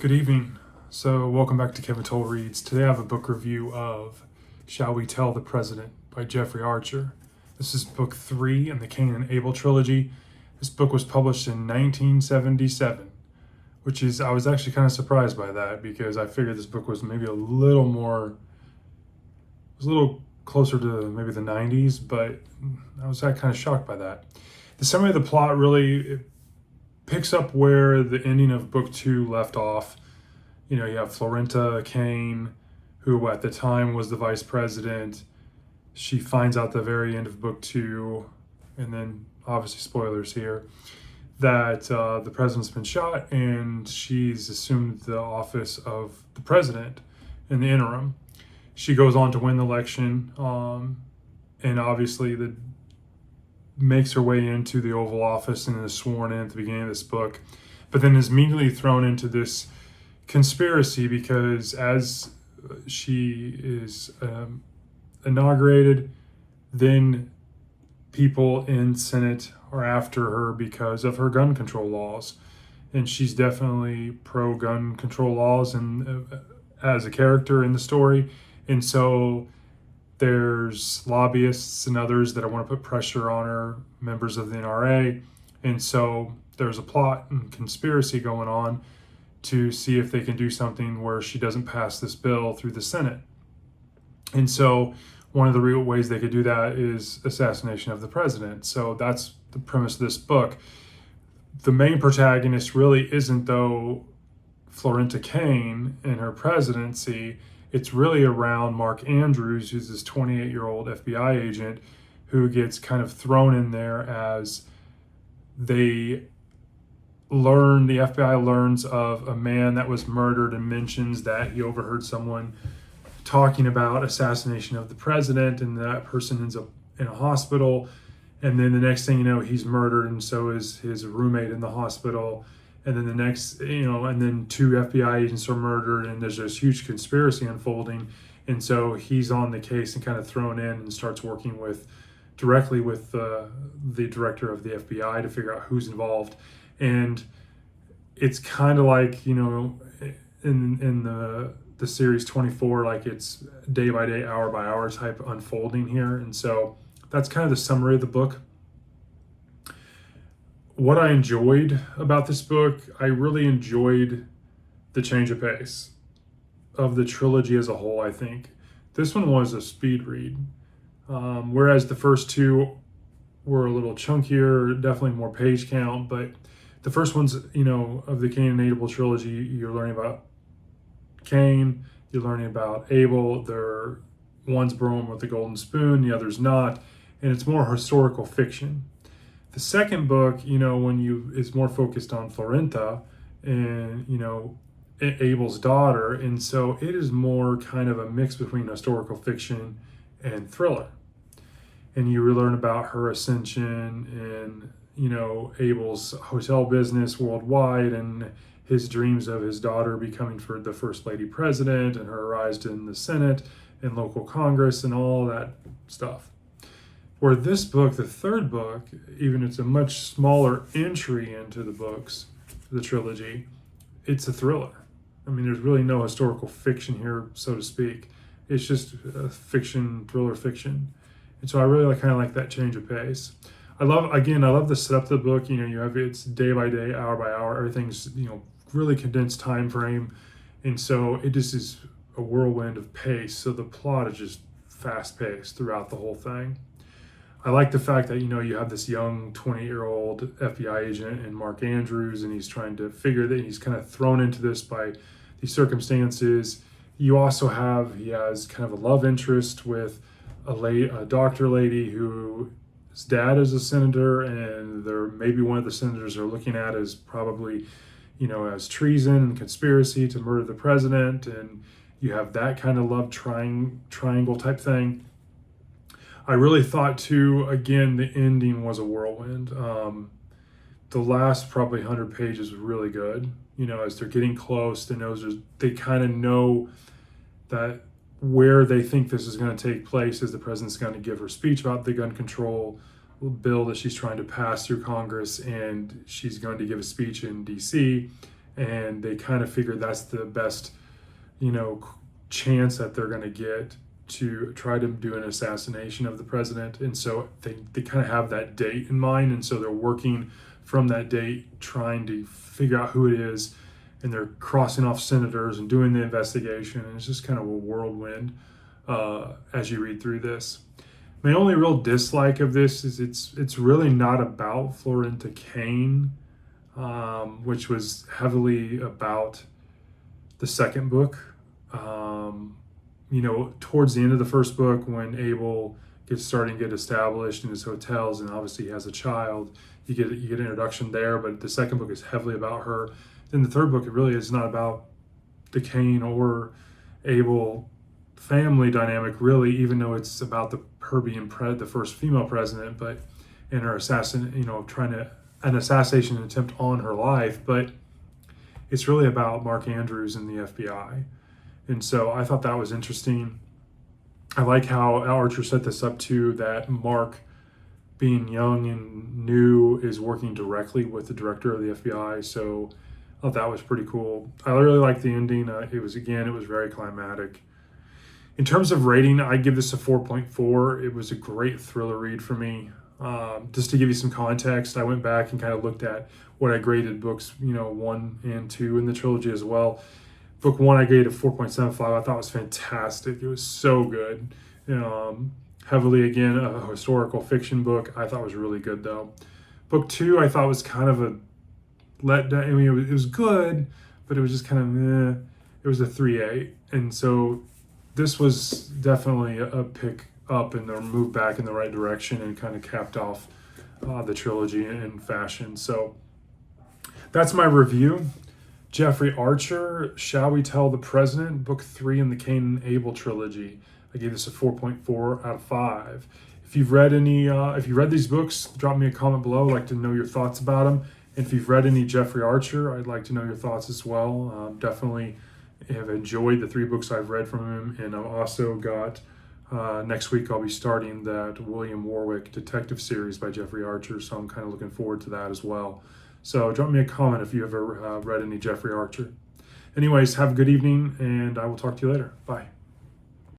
Good evening. So, welcome back to Kevin Toll Reads. Today I have a book review of Shall We Tell the President by Jeffrey Archer. This is book 3 in the Cain and Abel trilogy. This book was published in 1977, I was actually kind of surprised by that because I figured this book was maybe a little closer to maybe the 90s, but I was kind of shocked by that. The summary of the plot really picks up where the ending of book 2 left off. You have Florinda Cain, who at the time was the vice president. She finds out the very end of book 2, and then obviously spoilers here, that the president's been shot and she's assumed the office of the president in the interim. She goes on to win the election, and obviously makes her way into the Oval Office and is sworn in at the beginning of this book, but then is immediately thrown into this conspiracy because as she is inaugurated, then people in Senate are after her because of her gun control laws, and she's definitely pro gun control laws and as a character in the story, and so there's lobbyists and others that want to put pressure on her, members of the NRA, and so there's a plot and conspiracy going on to see if they can do something where she doesn't pass this bill through the Senate. And so one of the real ways they could do that is assassination of the president. So that's the premise of this book. The main protagonist really isn't, though, Florinda Cain and her presidency. It's really around Mark Andrews, who's this 28-year-old FBI agent who gets kind of thrown in there as the FBI learns of a man that was murdered and mentions that he overheard someone talking about assassination of the president, and that person ends up in a hospital. And then the next thing you know, he's murdered, and so is his roommate in the hospital. And then and then 2 FBI agents are murdered, and there's this huge conspiracy unfolding. And so he's on the case and kind of thrown in and starts working directly with the director of the FBI to figure out who's involved. And it's kind of like, in the series 24, like it's day by day, hour by hour type unfolding here. And so that's kind of the summary of the book. What I enjoyed about this book, I really enjoyed the change of pace of the trilogy as a whole. I think this one was a speed read, whereas the first 2 were a little chunkier, definitely more page count. But the first one's, of the Cain and Abel trilogy, you're learning about Cain, you're learning about Abel. One's born with the golden spoon, the other's not, and it's more historical fiction. The second book, is more focused on Florinda and, Abel's daughter. And so it is more kind of a mix between historical fiction and thriller. And you learn about her ascension and, Abel's hotel business worldwide and his dreams of his daughter becoming for the first lady president and her rise in the Senate and local Congress and all that stuff. Where this book, the third book, even it's a much smaller entry into the trilogy, it's a thriller. I mean, there's really no historical fiction here, so to speak. It's just thriller fiction. And so I really kind of like that change of pace. I love the setup of the book. You have it's day by day, hour by hour. Everything's, really condensed time frame. And so it just is a whirlwind of pace. So the plot is just fast paced throughout the whole thing. I like the fact that, you have this young 20-year-old FBI agent and Mark Andrews, and he's trying to figure that he's kind of thrown into this by these circumstances. He has kind of a love interest with a doctor lady whose dad is a senator, and maybe one of the senators are looking at as probably, as treason and conspiracy to murder the president. And you have that kind of love triangle type thing. I really thought too, again, the ending was a whirlwind. The last probably 100 pages was really good. As they're getting close, they kind of know that where they think this is going to take place is the president's going to give her speech about the gun control bill that she's trying to pass through Congress, and she's going to give a speech in DC, and they kind of figured that's the best, chance that they're going to get to try to do an assassination of the president. And so they kind of have that date in mind, and so they're working from that date, trying to figure out who it is, and they're crossing off senators and doing the investigation, and it's just kind of a whirlwind as you read through this. My only real dislike of this is it's really not about Florinda Kane, which was heavily about the second book. Towards the end of the first book, when Abel gets starting to get established in his hotels, and obviously he has a child, you get an introduction there. But the second book is heavily about her. Then the third book, it really is not about the Kane or Abel family dynamic, really, even though it's about her being the first female president, but in her an assassination attempt on her life. But it's really about Mark Andrews and the FBI. And so I thought that was interesting. I like how Archer set this up too, that Mark, being young and new, is working directly with the director of the FBI. So I thought that was pretty cool. I really liked the ending. It was very climatic. In terms of rating, I give this a 4.4. It was a great thriller read for me. Just to give you some context, I went back and kind of looked at what I graded books, 1 and 2 in the trilogy as well. Book 1, I gave it a 4.75. I thought it was fantastic. It was so good. Heavily, again, a historical fiction book. I thought it was really good, though. Book 2, I thought was kind of a letdown. I mean, it was good, but it was just kind of meh. It was a 3.8. And so this was definitely a pick up and a move back in the right direction, and kind of capped off the trilogy in fashion. So that's my review. Jeffrey Archer, Shall We Tell the President, Book 3 in the Cain and Abel trilogy. I gave this a 4.4 out of 5. If you've read these books, drop me a comment below. I'd like to know your thoughts about them. And if you've read any Jeffrey Archer, I'd like to know your thoughts as well. Definitely have enjoyed the 3 books I've read from him, and I've also got next week I'll be starting that William Warwick detective series by Jeffrey Archer, so I'm kind of looking forward to that as well. So drop me a comment if you ever read any Jeffrey Archer. Anyways, have a good evening, and I will talk to you later. Bye.